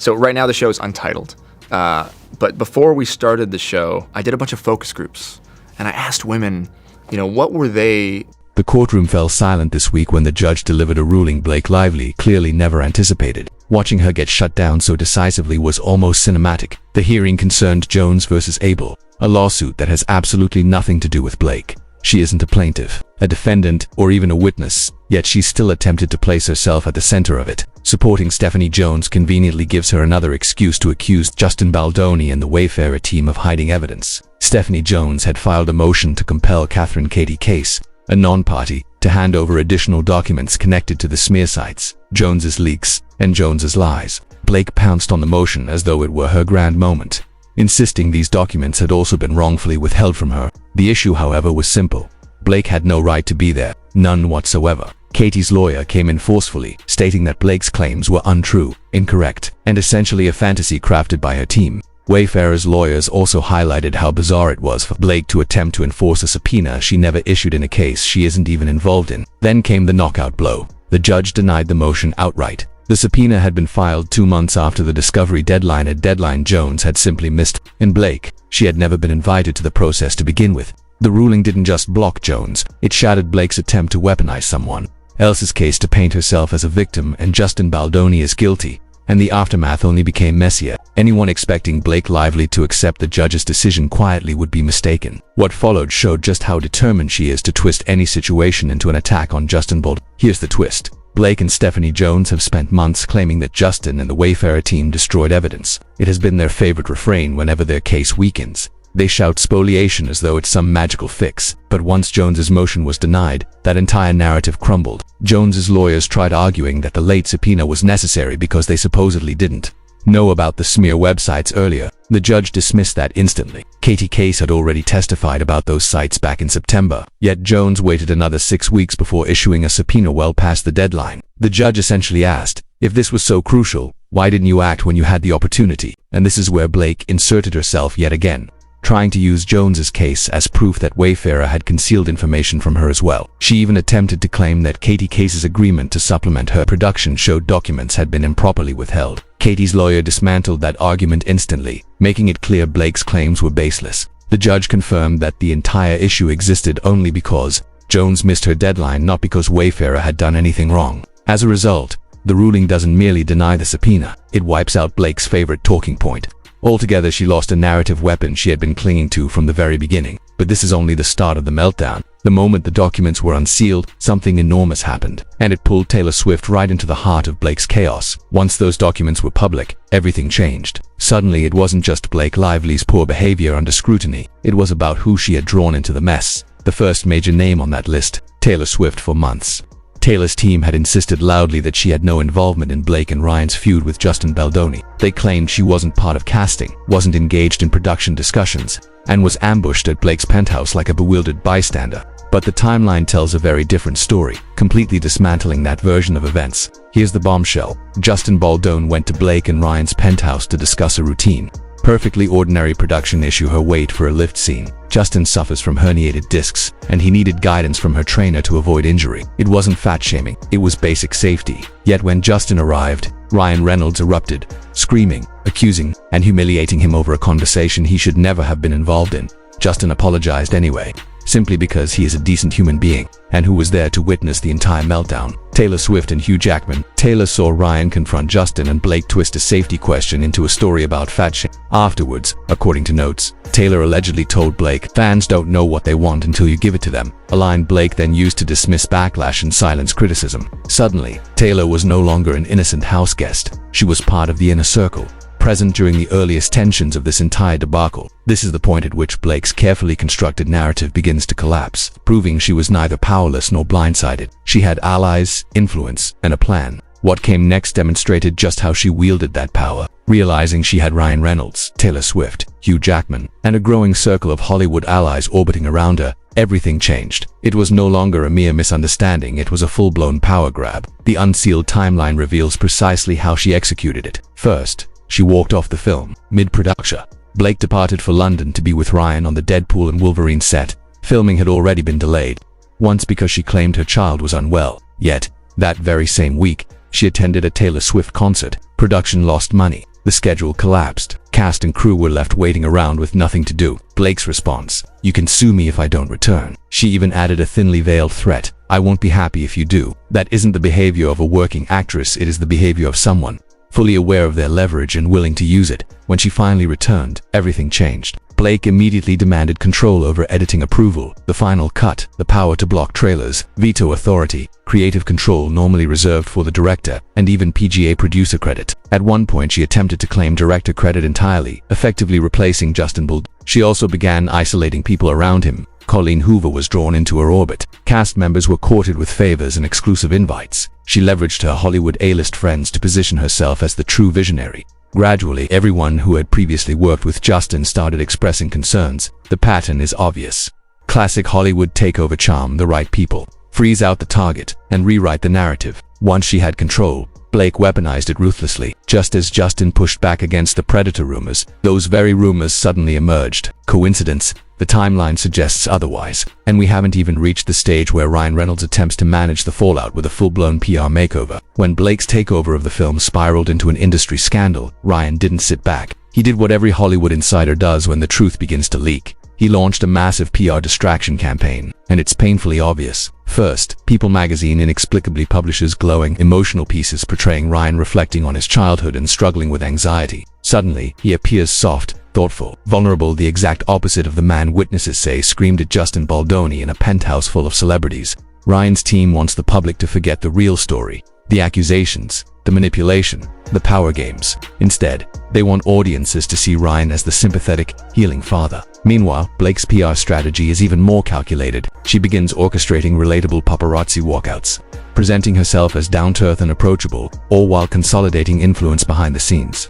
So right now the show is untitled. But before we started the show, I did a bunch of focus groups. And I asked women, what were they... The courtroom fell silent this week when the judge delivered a ruling Blake Lively clearly never anticipated. Watching her get shut down so decisively was almost cinematic. The hearing concerned Jones versus Abel, a lawsuit that has absolutely nothing to do with Blake. She isn't a plaintiff, a defendant, or even a witness, yet she still attempted to place herself at the center of it. Supporting Stephanie Jones conveniently gives her another excuse to accuse Justin Baldoni and the Wayfarer team of hiding evidence. Stephanie Jones had filed a motion to compel Catherine Katie Case, a non-party, to hand over additional documents connected to the smear sites, Jones's leaks, and Jones's lies. Blake pounced on the motion as though it were her grand moment, insisting these documents had also been wrongfully withheld from her. The issue, however, was simple. Blake had no right to be there, none whatsoever. Katie's lawyer came in forcefully, stating that Blake's claims were untrue, incorrect, and essentially a fantasy crafted by her team. Wayfarer's lawyers also highlighted how bizarre it was for Blake to attempt to enforce a subpoena she never issued in a case she isn't even involved in. Then came the knockout blow. The judge denied the motion outright. The subpoena had been filed 2 months after the discovery deadline, a deadline Jones had simply missed. In Blake, she had never been invited to the process to begin with. The ruling didn't just block Jones, it shattered Blake's attempt to weaponize someone else's case to paint herself as a victim and Justin Baldoni as guilty, and the aftermath only became messier. Anyone expecting Blake Lively to accept the judge's decision quietly would be mistaken. What followed showed just how determined she is to twist any situation into an attack on Justin Baldoni. Here's the twist. Blake and Stephanie Jones have spent months claiming that Justin and the Wayfarer team destroyed evidence. It has been their favorite refrain whenever their case weakens. They shout spoliation as though it's some magical fix. But once Jones's motion was denied, that entire narrative crumbled. Jones's lawyers tried arguing that the late subpoena was necessary because they supposedly didn't know about the smear websites earlier. The judge dismissed that instantly. Katie Case had already testified about those sites back in September, yet Jones waited another 6 weeks before issuing a subpoena well past the deadline. The judge essentially asked, if this was so crucial, why didn't you act when you had the opportunity? And this is where Blake inserted herself yet again, trying to use Jones's case as proof that Wayfarer had concealed information from her as well. She even attempted to claim that Katie Case's agreement to supplement her production showed documents had been improperly withheld. Katie's lawyer dismantled that argument instantly, making it clear Blake's claims were baseless. The judge confirmed that the entire issue existed only because Jones missed her deadline, not because Wayfarer had done anything wrong. As a result, the ruling doesn't merely deny the subpoena, it wipes out Blake's favorite talking point. Altogether, she lost a narrative weapon she had been clinging to from the very beginning. But this is only the start of the meltdown. The moment the documents were unsealed, something enormous happened, and it pulled Taylor Swift right into the heart of Blake's chaos. Once those documents were public, everything changed. Suddenly, it wasn't just Blake Lively's poor behavior under scrutiny. It was about who she had drawn into the mess. The first major name on that list, Taylor Swift. For months, Taylor's team had insisted loudly that she had no involvement in Blake and Ryan's feud with Justin Baldoni. They claimed she wasn't part of casting, wasn't engaged in production discussions, and was ambushed at Blake's penthouse like a bewildered bystander. But the timeline tells a very different story, completely dismantling that version of events. Here's the bombshell. Justin Baldoni went to Blake and Ryan's penthouse to discuss a routine, perfectly ordinary production issue, her wait for a lift scene. Justin suffers from herniated discs, and he needed guidance from her trainer to avoid injury. It wasn't fat shaming, it was basic safety. Yet when Justin arrived, Ryan Reynolds erupted, screaming, accusing, and humiliating him over a conversation he should never have been involved in. Justin apologized anyway, simply because he is a decent human being, and who was there to witness the entire meltdown. Taylor Swift and Hugh Jackman. Taylor saw Ryan confront Justin and Blake twist a safety question into a story about fat shaming. Afterwards, according to notes, Taylor allegedly told Blake, "Fans don't know what they want until you give it to them," a line Blake then used to dismiss backlash and silence criticism. Suddenly, Taylor was no longer an innocent house guest. She was part of the inner circle, present during the earliest tensions of this entire debacle. This is the point at which Blake's carefully constructed narrative begins to collapse, proving she was neither powerless nor blindsided. She had allies, influence, and a plan. What came next demonstrated just how she wielded that power. Realizing she had Ryan Reynolds, Taylor Swift, Hugh Jackman, and a growing circle of Hollywood allies orbiting around her, everything changed. It was no longer a mere misunderstanding, it was a full-blown power grab. The unsealed timeline reveals precisely how she executed it. First, she walked off the film, mid-production. Blake departed for London to be with Ryan on the Deadpool and Wolverine set. Filming had already been delayed, once because she claimed her child was unwell. Yet, that very same week, she attended a Taylor Swift concert. Production lost money. The schedule collapsed. Cast and crew were left waiting around with nothing to do. Blake's response: "You can sue me if I don't return." She even added a thinly veiled threat: "I won't be happy if you do." That isn't the behavior of a working actress, it is the behavior of someone fully aware of their leverage and willing to use it. When she finally returned, everything changed. Blake immediately demanded control over editing approval, the final cut, the power to block trailers, veto authority, creative control normally reserved for the director, and even PGA producer credit. At one point, she attempted to claim director credit entirely, effectively replacing Justin Baldoni. She also began isolating people around him. Colleen Hoover was drawn into her orbit. Cast members were courted with favors and exclusive invites. She leveraged her Hollywood A-list friends to position herself as the true visionary. Gradually, everyone who had previously worked with Justin started expressing concerns. The pattern is obvious. Classic Hollywood takeover charm: the right people, freeze out the target, and rewrite the narrative. Once she had control, Blake weaponized it ruthlessly. Just as Justin pushed back against the Predator rumors, those very rumors suddenly emerged. Coincidence? The timeline suggests otherwise. And we haven't even reached the stage where Ryan Reynolds attempts to manage the fallout with a full-blown PR makeover. When Blake's takeover of the film spiraled into an industry scandal, Ryan didn't sit back. He did what every Hollywood insider does when the truth begins to leak. He launched a massive PR distraction campaign, and it's painfully obvious. First, People magazine inexplicably publishes glowing, emotional pieces portraying Ryan reflecting on his childhood and struggling with anxiety. Suddenly, he appears soft, thoughtful, vulnerable, the exact opposite of the man witnesses say screamed at Justin Baldoni in a penthouse full of celebrities. Ryan's team wants the public to forget the real story, the accusations, the manipulation, the power games. Instead, they want audiences to see Ryan as the sympathetic, healing father. Meanwhile, Blake's PR strategy is even more calculated. She begins orchestrating relatable paparazzi walkouts, presenting herself as down-to-earth and approachable, all while consolidating influence behind the scenes.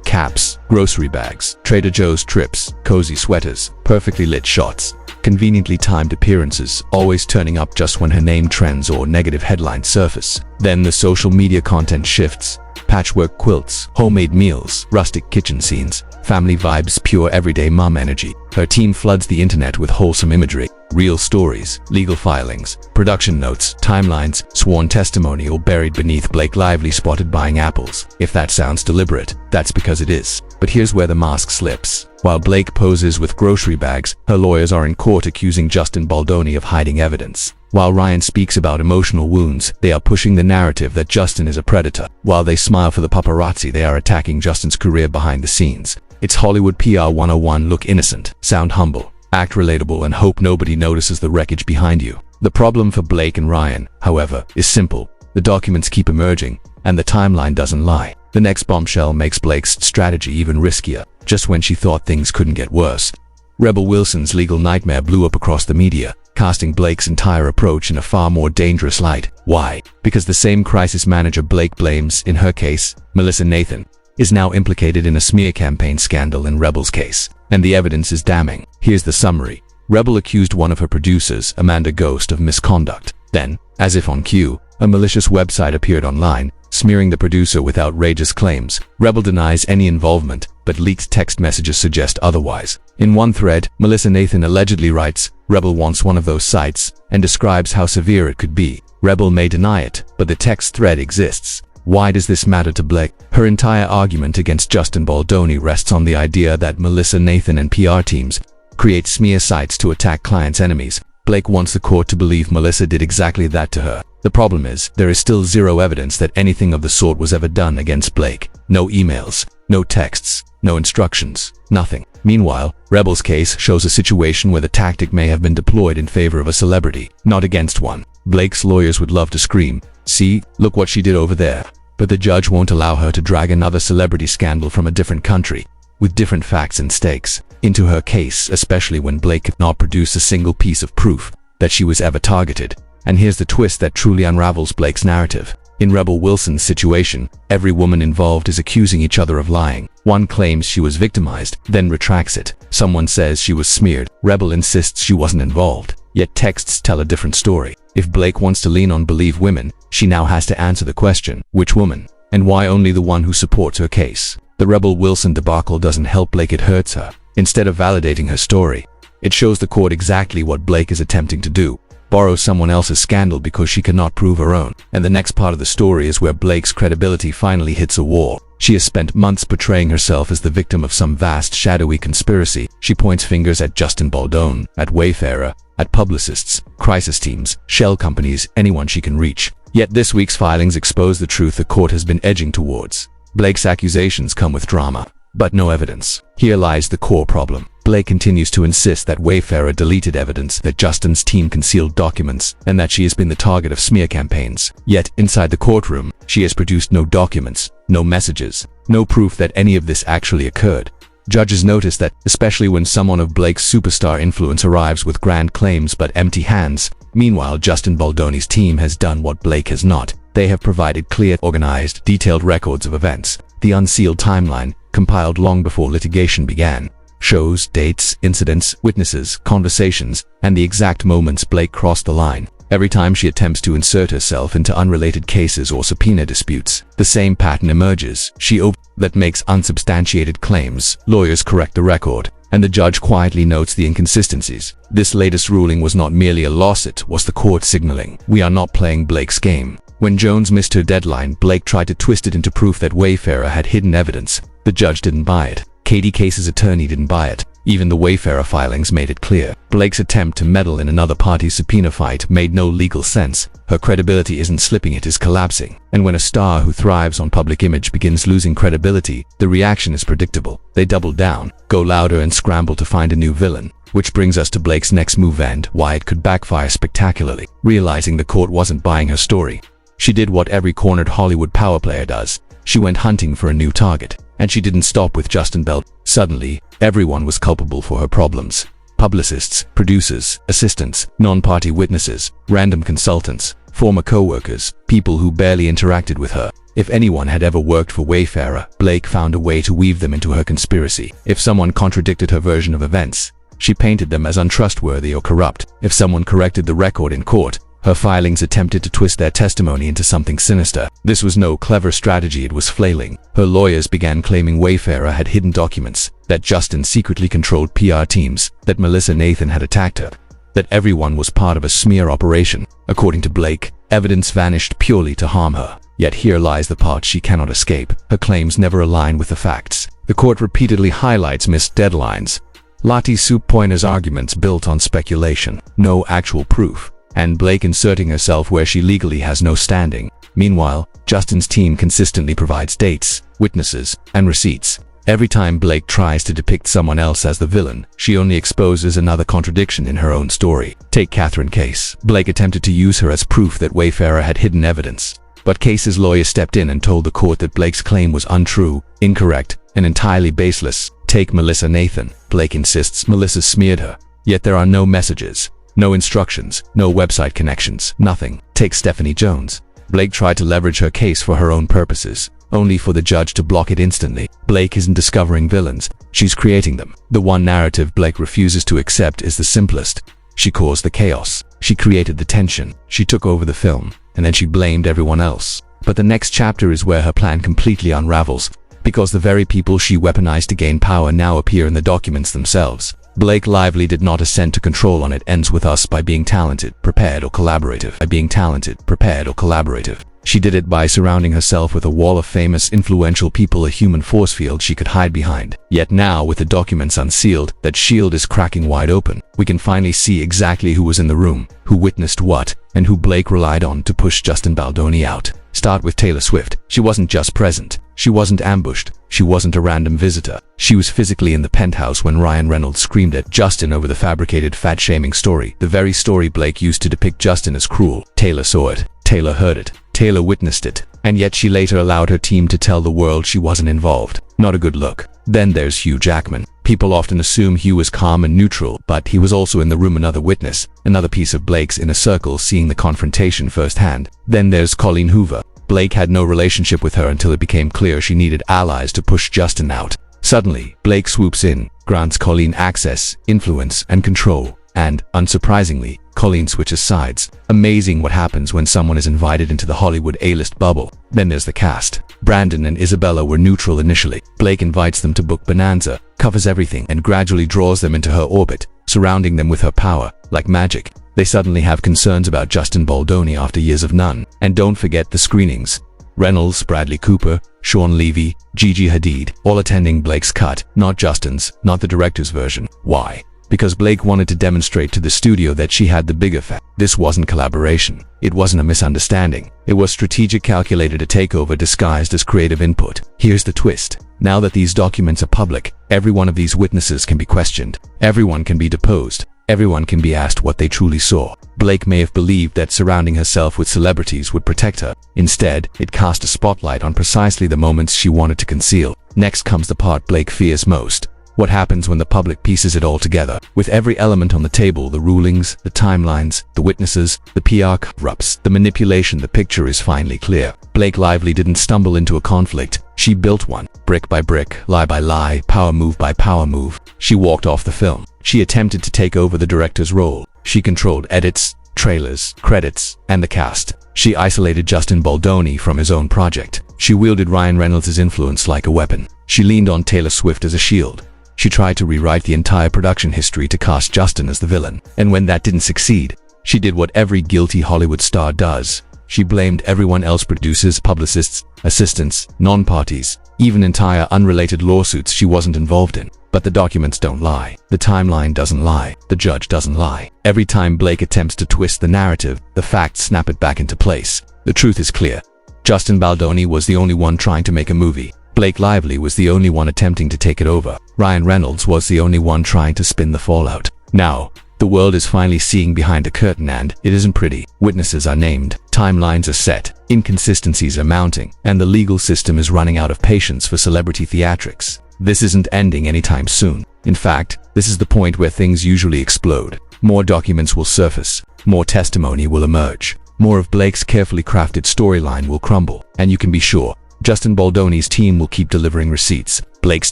Caps, grocery bags, Trader Joe's trips, cozy sweaters, perfectly lit shots, conveniently timed appearances, always turning up just when her name trends or negative headlines surface. Then the social media content shifts. Patchwork quilts, homemade meals, rustic kitchen scenes, family vibes, pure everyday mom energy. Her team floods the internet with wholesome imagery, real stories, legal filings, production notes, timelines, sworn testimony, all buried beneath Blake Lively spotted buying apples. If that sounds deliberate, that's because it is. But here's where the mask slips. While Blake poses with grocery bags, her lawyers are in court accusing Justin Baldoni of hiding evidence. While Ryan speaks about emotional wounds, they are pushing the narrative that Justin is a predator. While they smile for the paparazzi, they are attacking Justin's career behind the scenes. It's Hollywood PR 101. Look innocent, sound humble, act relatable, and hope nobody notices the wreckage behind you. The problem for Blake and Ryan, however, is simple. The documents keep emerging, and the timeline doesn't lie. The next bombshell makes Blake's strategy even riskier, just when she thought things couldn't get worse. Rebel Wilson's legal nightmare blew up across the media, casting Blake's entire approach in a far more dangerous light. Why? Because the same crisis manager Blake blames, in her case, Melissa Nathan, is now implicated in a smear campaign scandal in Rebel's case. And the evidence is damning. Here's the summary. Rebel accused one of her producers, Amanda Ghost, of misconduct. Then, as if on cue, a malicious website appeared online, smearing the producer with outrageous claims. Rebel denies any involvement, but leaked text messages suggest otherwise. In one thread, Melissa Nathan allegedly writes, "Rebel wants one of those sites," and describes how severe it could be. Rebel may deny it, but the text thread exists. Why does this matter to Blake? Her entire argument against Justin Baldoni rests on the idea that Melissa Nathan and PR teams create smear sites to attack clients' enemies. Blake wants the court to believe Melissa did exactly that to her. The problem is, there is still zero evidence that anything of the sort was ever done against Blake. No emails, no texts, no instructions, nothing. Meanwhile, Rebel's case shows a situation where the tactic may have been deployed in favor of a celebrity, not against one. Blake's lawyers would love to scream, "See, look what she did over there." But the judge won't allow her to drag another celebrity scandal from a different country, with different facts and stakes, into her case, especially when Blake could not produce a single piece of proof that she was ever targeted. And here's the twist that truly unravels Blake's narrative. In Rebel Wilson's situation, every woman involved is accusing each other of lying. One claims she was victimized, then retracts it. Someone says she was smeared. Rebel insists she wasn't involved. Yet texts tell a different story. If Blake wants to lean on believe women, she now has to answer the question, which woman? And why only the one who supports her case? The Rebel Wilson debacle doesn't help Blake, it hurts her. Instead of validating her story, it shows the court exactly what Blake is attempting to do. borrow someone else's scandal because she cannot prove her own. And the next part of the story is where Blake's credibility finally hits a wall. She has spent months portraying herself as the victim of some vast, shadowy conspiracy. She points fingers at Justin Baldoni, at Wayfarer, at publicists, crisis teams, shell companies, anyone she can reach. Yet this week's filings expose the truth the court has been edging towards. Blake's accusations come with drama, but no evidence. Here lies the core problem. Blake continues to insist that Wayfarer deleted evidence, that Justin's team concealed documents, and that she has been the target of smear campaigns. Yet, inside the courtroom, she has produced no documents, no messages, no proof that any of this actually occurred. Judges notice that, especially when someone of Blake's superstar influence arrives with grand claims but empty hands. Meanwhile, Justin Baldoni's team has done what Blake has not. They have provided clear, organized, detailed records of events. The unsealed timeline, compiled long before litigation began, shows dates, incidents, witnesses, conversations, and the exact moments Blake crossed the line. Every time she attempts to insert herself into unrelated cases or subpoena disputes, the same pattern emerges. She that makes unsubstantiated claims. Lawyers correct the record, and the judge quietly notes the inconsistencies. This latest ruling was not merely a loss, it was the court signaling, we are not playing Blake's game. When Jones missed her deadline, Blake tried to twist it into proof that Wayfarer had hidden evidence. The judge didn't buy it. Katie Case's attorney didn't buy it. Even the Wayfarer filings made it clear. Blake's attempt to meddle in another party's subpoena fight made no legal sense. Her credibility isn't slipping, it is collapsing. And when a star who thrives on public image begins losing credibility, the reaction is predictable. They double down, go louder, and scramble to find a new villain. Which brings us to Blake's next move and why it could backfire spectacularly. Realizing the court wasn't buying her story, she did what every cornered Hollywood power player does. She went hunting for a new target. And she didn't stop with Justin Baldoni. Suddenly, everyone was culpable for her problems. Publicists, producers, assistants, non-party witnesses, random consultants, former co-workers, people who barely interacted with her. If anyone had ever worked for Wayfarer, Blake found a way to weave them into her conspiracy. If someone contradicted her version of events, she painted them as untrustworthy or corrupt. If someone corrected the record in court, her filings attempted to twist their testimony into something sinister. This was no clever strategy, it was flailing. Her lawyers began claiming Wayfarer had hidden documents, that Justin secretly controlled PR teams, that Melissa Nathan had attacked her, that everyone was part of a smear operation. According to Blake, evidence vanished purely to harm her. Yet here lies the part she cannot escape. Her claims never align with the facts. The court repeatedly highlights missed deadlines. Lottie Soup Pointer's arguments built on speculation, no actual proof, and Blake inserting herself where she legally has no standing. Meanwhile, Justin's team consistently provides dates, witnesses, and receipts. Every time Blake tries to depict someone else as the villain, she only exposes another contradiction in her own story. Take Catherine Case. Blake attempted to use her as proof that Wayfarer had hidden evidence, but Case's lawyer stepped in and told the court that Blake's claim was untrue, incorrect, and entirely baseless. Take Melissa Nathan. Blake insists Melissa smeared her, yet there are no messages, no instructions, no website connections, nothing. Take Stephanie Jones. Blake tried to leverage her case for her own purposes, only for the judge to block it instantly. Blake isn't discovering villains, she's creating them. The one narrative Blake refuses to accept is the simplest. She caused the chaos. She created the tension. She took over the film, and then she blamed everyone else. But the next chapter is where her plan completely unravels, because the very people she weaponized to gain power now appear in the documents themselves. Blake Lively did not assent to control on it. Ends with us by being talented, prepared, or collaborative. By being talented, prepared, or collaborative. She did it by surrounding herself with a wall of famous, influential people, a human force field she could hide behind. Yet now, with the documents unsealed, that shield is cracking wide open. We can finally see exactly who was in the room, who witnessed what, and who Blake relied on to push Justin Baldoni out. Start with Taylor Swift. She wasn't just present. She wasn't ambushed. She wasn't a random visitor. She was physically in the penthouse when Ryan Reynolds screamed at Justin over the fabricated fat-shaming story, the very story Blake used to depict Justin as cruel. Taylor saw it. Taylor heard it. Taylor witnessed it. And yet she later allowed her team to tell the world she wasn't involved. Not a good look. Then there's Hugh Jackman. People often assume Hugh was calm and neutral, but he was also in the room, another witness, another piece of Blake's inner circle, seeing the confrontation firsthand. Then there's Colleen Hoover. Blake had no relationship with her until it became clear she needed allies to push Justin out. Suddenly, Blake swoops in, grants Colleen access, influence, and control. And, unsurprisingly, Colleen switches sides. Amazing what happens when someone is invited into the Hollywood A-list bubble. Then there's the cast. Brandon and Isabella were neutral initially. Blake invites them to book Bonanza, covers everything, and gradually draws them into her orbit, surrounding them with her power, like magic. They suddenly have concerns about Justin Baldoni after years of none. And don't forget the screenings. Reynolds, Bradley Cooper, Sean Levy, Gigi Hadid, all attending Blake's cut, not Justin's, not the director's version. Why? Because Blake wanted to demonstrate to the studio that she had the bigger fat. This wasn't collaboration. It wasn't a misunderstanding. It was strategic, calculated, a takeover disguised as creative input. Here's the twist. Now that these documents are public, every one of these witnesses can be questioned. Everyone can be deposed. Everyone can be asked what they truly saw. Blake may have believed that surrounding herself with celebrities would protect her. Instead, it cast a spotlight on precisely the moments she wanted to conceal. Next comes the part Blake fears most. What happens when the public pieces it all together? With every element on the table, the rulings, the timelines, the witnesses, the PR cover-ups, the manipulation, the picture is finally clear. Blake Lively didn't stumble into a conflict. She built one. Brick by brick, lie by lie, power move by power move. She walked off the film. She attempted to take over the director's role. She controlled edits, trailers, credits, and the cast. She isolated Justin Baldoni from his own project. She wielded Ryan Reynolds' influence like a weapon. She leaned on Taylor Swift as a shield. She tried to rewrite the entire production history to cast Justin as the villain. And when that didn't succeed, she did what every guilty Hollywood star does. She blamed everyone else: producers, publicists, assistants, non-parties, even entire unrelated lawsuits she wasn't involved in. But the documents don't lie. The timeline doesn't lie. The judge doesn't lie. Every time Blake attempts to twist the narrative, the facts snap it back into place. The truth is clear. Justin Baldoni was the only one trying to make a movie. Blake Lively was the only one attempting to take it over. Ryan Reynolds was the only one trying to spin the fallout. Now, the world is finally seeing behind the curtain, and it isn't pretty. Witnesses are named, timelines are set, inconsistencies are mounting, and the legal system is running out of patience for celebrity theatrics. This isn't ending anytime soon. In fact, this is the point where things usually explode. More documents will surface, more testimony will emerge, more of Blake's carefully crafted storyline will crumble, and you can be sure Justin Baldoni's team will keep delivering receipts. Blake's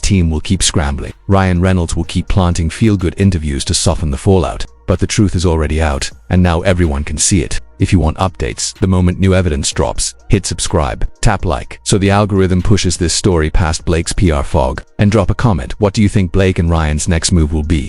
team will keep scrambling. Ryan Reynolds will keep planting feel-good interviews to soften the fallout. But the truth is already out, and now everyone can see it. If you want updates the moment new evidence drops, hit subscribe, tap like, so the algorithm pushes this story past Blake's PR fog, and drop a comment. What do you think Blake and Ryan's next move will be?